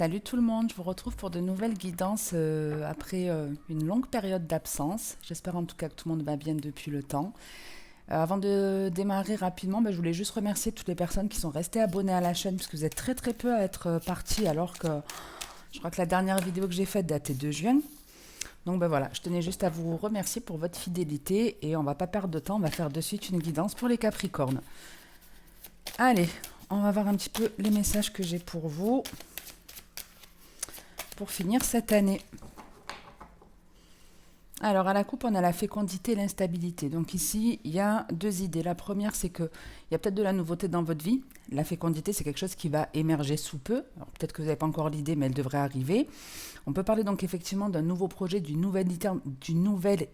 Salut tout le monde, je vous retrouve pour de nouvelles guidances après une longue période d'absence. J'espère en tout cas que tout le monde va bien depuis le temps. Avant de démarrer rapidement, je voulais juste remercier toutes les personnes qui sont restées abonnées à la chaîne puisque vous êtes très très peu à être partis alors que je crois que la dernière vidéo que j'ai faite datait de juin. Donc voilà, je tenais juste à vous remercier pour votre fidélité et on va pas perdre de temps, on va faire de suite une guidance pour les Capricornes. Allez, on va voir un petit peu les messages que j'ai pour vous pour finir cette année. Alors à la coupe, on a la fécondité et l'instabilité. Donc ici, il y a deux idées. La première, c'est qu'il y a peut-être de la nouveauté dans votre vie. La fécondité, c'est quelque chose qui va émerger sous peu. Alors peut-être que vous n'avez pas encore l'idée, mais elle devrait arriver. On peut parler donc effectivement d'un nouveau projet, d'une nouvelle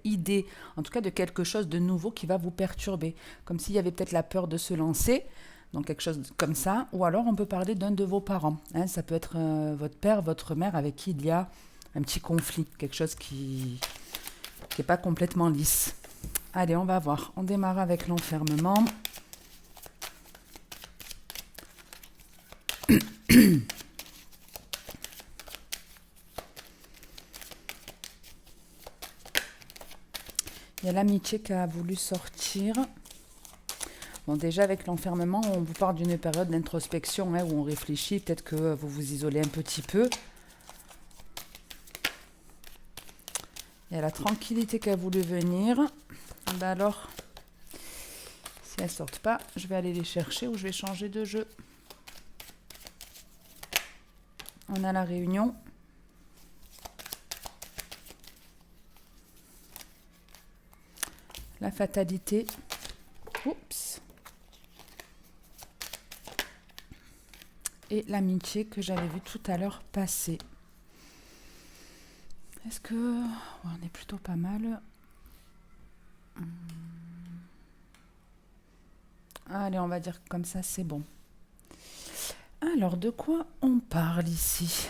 idée, en tout cas de quelque chose de nouveau qui va vous perturber. Comme s'il y avait peut-être la peur de se lancer, donc quelque chose comme ça. Ou alors on peut parler d'un de vos parents. Ça peut être votre père, votre mère avec qui il y a un petit conflit, quelque chose qui n'est pas complètement lisse. Allez, on va voir. On démarre avec l'enfermement. Il y a l'amitié qui a voulu sortir. Bon, déjà, avec l'enfermement, on vous parle d'une période d'introspection où on réfléchit. Peut-être que vous vous isolez un petit peu. Il y a la tranquillité qui a voulu venir. Alors, si elles ne sortent pas, je vais aller les chercher ou je vais changer de jeu. On a la réunion. La fatalité. Oups. Et l'amitié que j'avais vu tout à l'heure passer. Est-ce que... Ouais, on est plutôt pas mal. Allez, on va dire comme ça, c'est bon. Alors, de quoi on parle ici?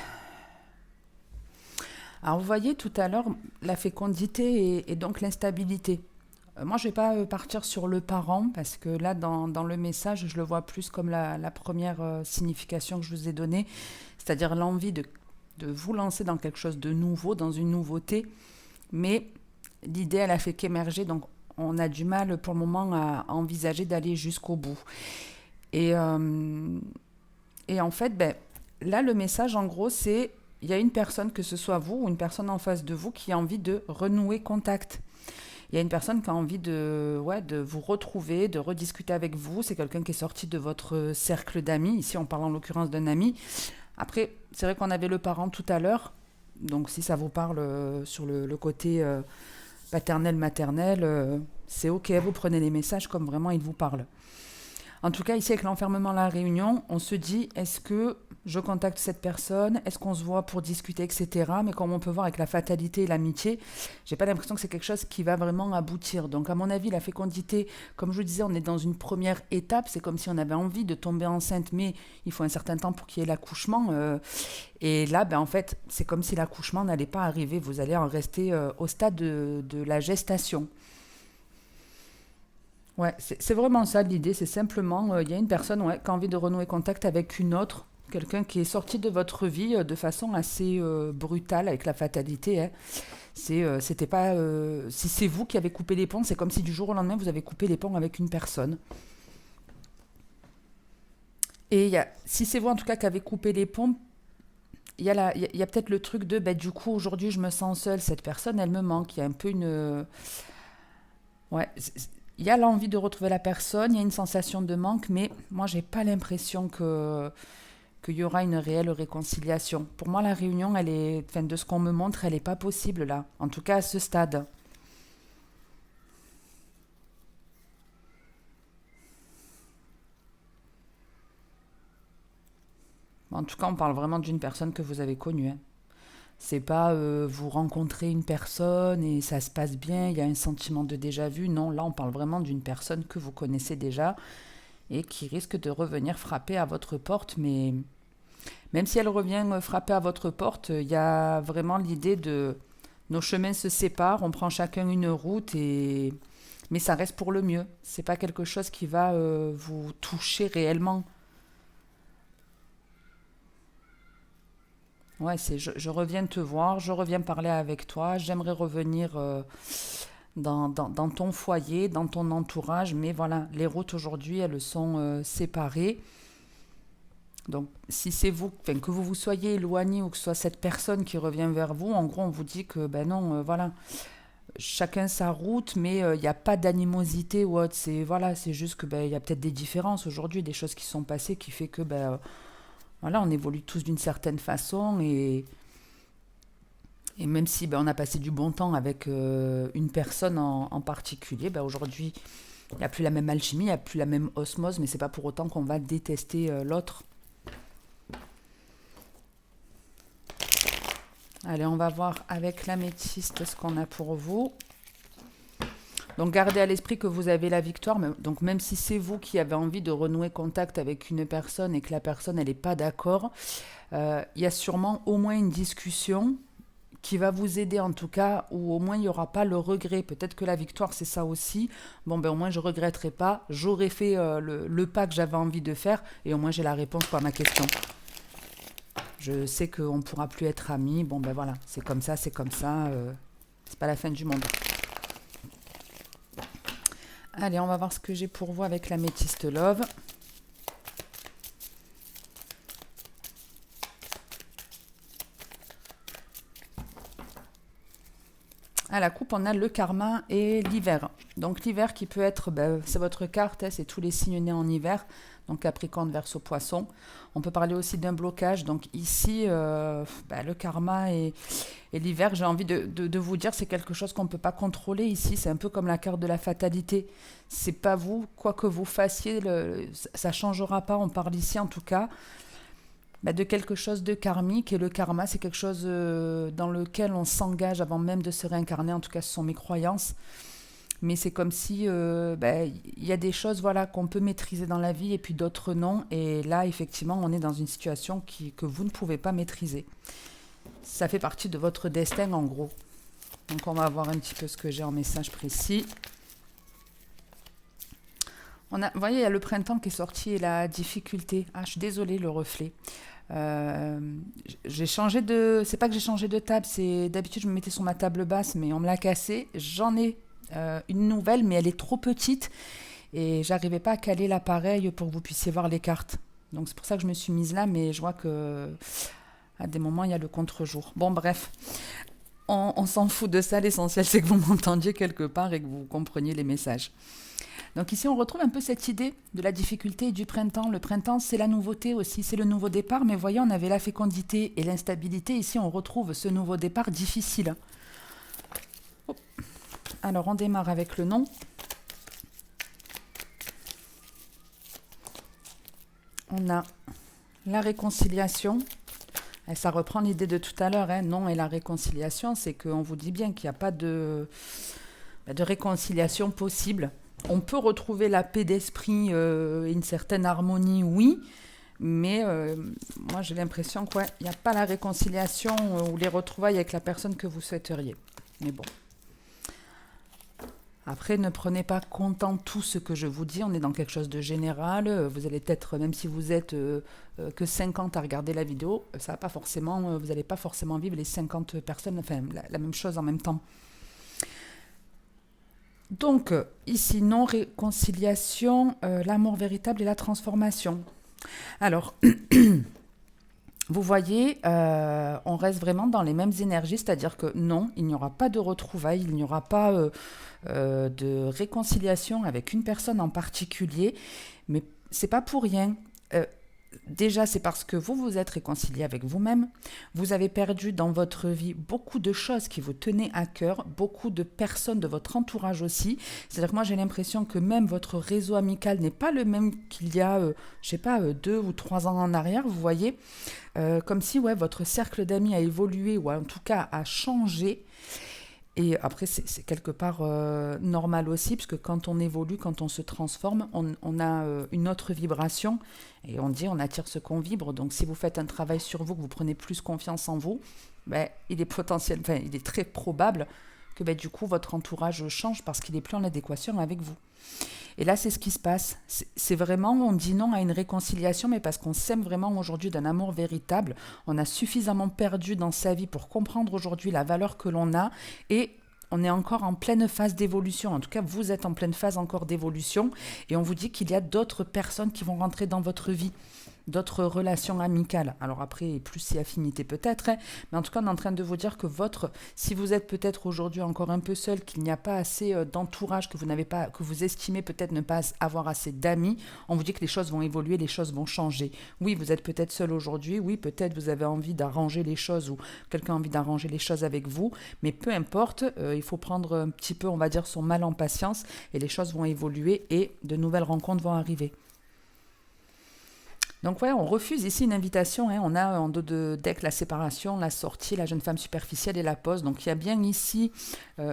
Alors, vous voyez tout à l'heure la fécondité et donc l'instabilité. Moi, je ne vais pas partir sur le parent parce que là, dans le message, je le vois plus comme la première signification que je vous ai donnée, c'est-à-dire l'envie de vous lancer dans quelque chose de nouveau, dans une nouveauté. Mais l'idée, elle a fait qu'émerger, donc on a du mal pour le moment à envisager d'aller jusqu'au bout. Et en fait, là, le message, en gros, c'est il y a une personne, que ce soit vous ou une personne en face de vous, qui a envie de renouer contact. Il y a une personne qui a envie de vous retrouver, de rediscuter avec vous. C'est quelqu'un qui est sorti de votre cercle d'amis. Ici, on parle en l'occurrence d'un ami. Après, c'est vrai qu'on avait le parent tout à l'heure. Donc, si ça vous parle sur le côté paternel, maternel, c'est OK. Vous prenez les messages comme vraiment ils vous parlent. En tout cas, ici, avec l'enfermement, la réunion, on se dit, est-ce que je contacte cette personne? Est-ce qu'on se voit pour discuter, etc. Mais comme on peut voir avec la fatalité et l'amitié, j'ai pas l'impression que c'est quelque chose qui va vraiment aboutir. Donc, à mon avis, la fécondité, comme je vous disais, on est dans une première étape. C'est comme si on avait envie de tomber enceinte, mais il faut un certain temps pour qu'il y ait l'accouchement. Et là, en fait, c'est comme si l'accouchement n'allait pas arriver. Vous allez en rester au stade de la gestation. Ouais, c'est vraiment ça l'idée, c'est simplement, il y a une personne qui a envie de renouer contact avec une autre, quelqu'un qui est sorti de votre vie de façon assez brutale avec la fatalité. C'était pas, si c'est vous qui avez coupé les ponts, c'est comme si du jour au lendemain vous avez coupé les ponts avec une personne. Et si c'est vous en tout cas qui avez coupé les ponts, il y a peut-être le truc de, du coup aujourd'hui je me sens seule, cette personne elle me manque, il y a un peu une... Ouais, il y a l'envie de retrouver la personne, il y a une sensation de manque, mais moi, j'ai pas l'impression qu'il y aura une réelle réconciliation. Pour moi, la réunion, elle est, enfin, de ce qu'on me montre, elle n'est pas possible là. En tout cas, à ce stade. En tout cas, on parle vraiment d'une personne que vous avez connue. C'est pas vous rencontrez une personne et ça se passe bien, il y a un sentiment de déjà-vu. Non, là, on parle vraiment d'une personne que vous connaissez déjà et qui risque de revenir frapper à votre porte, mais même si elle revient frapper à votre porte, il y a vraiment l'idée de nos chemins se séparent, on prend chacun une route mais ça reste pour le mieux. C'est pas quelque chose qui va vous toucher réellement. Ouais, c'est je reviens te voir, je reviens parler avec toi, j'aimerais revenir dans ton foyer, dans ton entourage, mais voilà, les routes aujourd'hui, elles sont séparées. Donc, si c'est vous, enfin, que vous vous soyez éloigné ou que ce soit cette personne qui revient vers vous, en gros, on vous dit que, ben non, voilà, chacun sa route, mais il n'y a pas d'animosité ou autre. C'est, voilà, c'est juste que, ben, il y a peut-être des différences aujourd'hui, des choses qui sont passées qui fait que, ben, voilà, on évolue tous d'une certaine façon et même si ben, on a passé du bon temps avec une personne en particulier, ben, aujourd'hui, il n'y a plus la même alchimie, il n'y a plus la même osmose, mais c'est pas pour autant qu'on va détester l'autre. Allez, on va voir avec l'améthyste ce qu'on a pour vous. Donc gardez à l'esprit que vous avez la victoire. Donc même si c'est vous qui avez envie de renouer contact avec une personne et que la personne elle n'est pas d'accord, il y a sûrement au moins une discussion qui va vous aider en tout cas, ou au moins il n'y aura pas le regret. Peut-être que la victoire c'est ça aussi. Bon ben au moins je ne regretterai pas, j'aurais fait le pas que j'avais envie de faire et au moins j'ai la réponse à ma question. Je sais qu'on ne pourra plus être amis. Bon, ben voilà, c'est comme ça, c'est comme ça. C'est pas la fin du monde. Allez, on va voir ce que j'ai pour vous avec l'améthyste love. À la coupe, on a le karma et l'hiver. Donc l'hiver qui peut être, ben, c'est votre carte, hein, c'est tous les signes nés en hiver. Donc Capricorne, Verseau, Poisson. On peut parler aussi d'un blocage. Donc ici, le karma et l'hiver, j'ai envie de vous dire, c'est quelque chose qu'on ne peut pas contrôler ici. C'est un peu comme la carte de la fatalité. C'est pas vous, quoi que vous fassiez, ça ne changera pas. On parle ici en tout cas de quelque chose de karmique. Et le karma, c'est quelque chose dans lequel on s'engage avant même de se réincarner. En tout cas, ce sont mes croyances. Mais c'est comme si y a des choses voilà, qu'on peut maîtriser dans la vie et puis d'autres non. Et là, effectivement, on est dans une situation que vous ne pouvez pas maîtriser. Ça fait partie de votre destin, en gros. Donc, on va voir un petit peu ce que j'ai en message précis. Vous voyez, il y a le printemps qui est sorti et la difficulté. Ah, je suis désolée, le reflet. J'ai changé de... C'est pas que j'ai changé de table, c'est d'habitude je me mettais sur ma table basse, mais on me l'a cassée. J'en ai une nouvelle, mais elle est trop petite et j'arrivais pas à caler l'appareil pour que vous puissiez voir les cartes. Donc c'est pour ça que je me suis mise là, mais je vois que à des moments il y a le contre-jour. Bon bref, on s'en fout de ça, l'essentiel c'est que vous m'entendiez quelque part et que vous compreniez les messages. Donc ici on retrouve un peu cette idée de la difficulté et du printemps. Le printemps c'est la nouveauté aussi, c'est le nouveau départ, mais voyez on avait la fécondité et l'instabilité, ici on retrouve ce nouveau départ difficile. Alors, on démarre avec le nom. On a la réconciliation. Et ça reprend l'idée de tout à l'heure. Hein. Non et la réconciliation, c'est qu'on vous dit bien qu'il n'y a pas de réconciliation possible. On peut retrouver la paix d'esprit et une certaine harmonie, oui. Mais moi, j'ai l'impression qu'il n'y a pas la réconciliation ou les retrouvailles avec la personne que vous souhaiteriez. Mais bon. Après, ne prenez pas comptant tout ce que je vous dis, on est dans quelque chose de général. Vous allez peut-être, même si vous êtes que 50 à regarder la vidéo, ça va pas forcément, vous n'allez pas forcément vivre les 50 personnes, enfin la même chose en même temps. Donc, ici, non-réconciliation, l'amour véritable et la transformation. Alors, vous voyez, on reste vraiment dans les mêmes énergies, c'est-à-dire que non, il n'y aura pas de retrouvailles, il n'y aura pas de réconciliation avec une personne en particulier, mais c'est pas pour rien. Déjà, c'est parce que vous vous êtes réconcilié avec vous-même. Vous avez perdu dans votre vie beaucoup de choses qui vous tenaient à cœur, beaucoup de personnes de votre entourage aussi. C'est-à-dire que moi, j'ai l'impression que même votre réseau amical n'est pas le même qu'il y a, 2 ou 3 ans en arrière, vous voyez. Comme si votre cercle d'amis a évolué ou en tout cas a changé. Et après, c'est quelque part normal aussi, parce que quand on évolue, quand on se transforme, on a une autre vibration. Et on dit, on attire ce qu'on vibre. Donc, si vous faites un travail sur vous, que vous prenez plus confiance en vous, il est très probable que du coup votre entourage change parce qu'il n'est plus en adéquation avec vous. Et là, c'est ce qui se passe. C'est vraiment, on dit non à une réconciliation, mais parce qu'on s'aime vraiment aujourd'hui d'un amour véritable. On a suffisamment perdu dans sa vie pour comprendre aujourd'hui la valeur que l'on a et on est encore en pleine phase d'évolution. En tout cas, vous êtes en pleine phase encore d'évolution et on vous dit qu'il y a d'autres personnes qui vont rentrer dans votre vie, d'autres relations amicales. Alors après, plus si affinité peut-être, hein, mais en tout cas, on est en train de vous dire que si vous êtes peut-être aujourd'hui encore un peu seul, qu'il n'y a pas assez d'entourage, que vous n'avez pas, que vous estimez peut-être ne pas avoir assez d'amis, on vous dit que les choses vont évoluer, les choses vont changer. Oui, vous êtes peut-être seul aujourd'hui, oui, peut-être vous avez envie d'arranger les choses ou quelqu'un a envie d'arranger les choses avec vous, mais peu importe, il faut prendre un petit peu, on va dire, son mal en patience et les choses vont évoluer et de nouvelles rencontres vont arriver. Donc ouais, on refuse ici une invitation, hein. On a en dos de deck la séparation, la sortie, la jeune femme superficielle et la pause. Donc il y a bien ici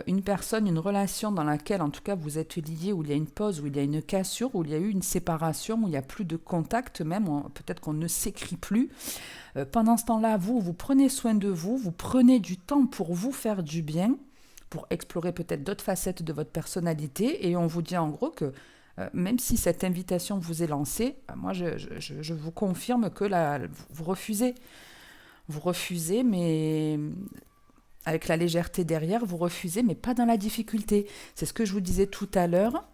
une personne, une relation dans laquelle en tout cas vous êtes liés, où il y a une pause, où il y a une cassure, où il y a eu une séparation, où il n'y a plus de contact même, peut-être qu'on ne s'écrit plus. Pendant ce temps-là, vous prenez soin de vous, vous prenez du temps pour vous faire du bien, pour explorer peut-être d'autres facettes de votre personnalité et on vous dit en gros que même si cette invitation vous est lancée, moi je vous confirme que vous refusez. Vous refusez, mais avec la légèreté derrière, vous refusez, mais pas dans la difficulté. C'est ce que je vous disais tout à l'heure.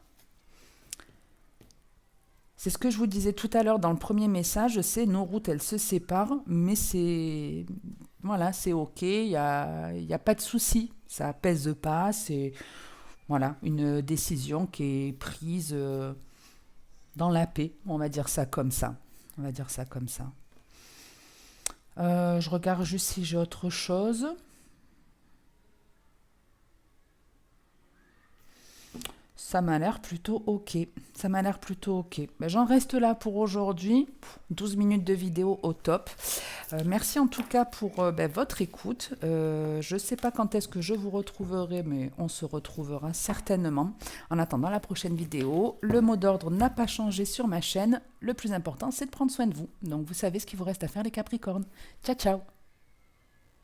C'est ce que je vous disais tout à l'heure dans le premier message, c'est nos routes, elles se séparent, mais c'est ok, il y a pas de souci, ça pèse pas, c'est voilà, une décision qui est prise dans la paix, on va dire ça comme ça. On va dire ça comme ça. Je regarde juste si j'ai autre chose. Ça m'a l'air plutôt ok. Ça m'a l'air plutôt ok. J'en reste là pour aujourd'hui. 12 minutes de vidéo au top. Merci en tout cas pour votre écoute. Je ne sais pas quand est-ce que je vous retrouverai, mais on se retrouvera certainement. En attendant la prochaine vidéo, le mot d'ordre n'a pas changé sur ma chaîne. Le plus important, c'est de prendre soin de vous. Donc vous savez ce qu'il vous reste à faire les Capricornes. Ciao, ciao!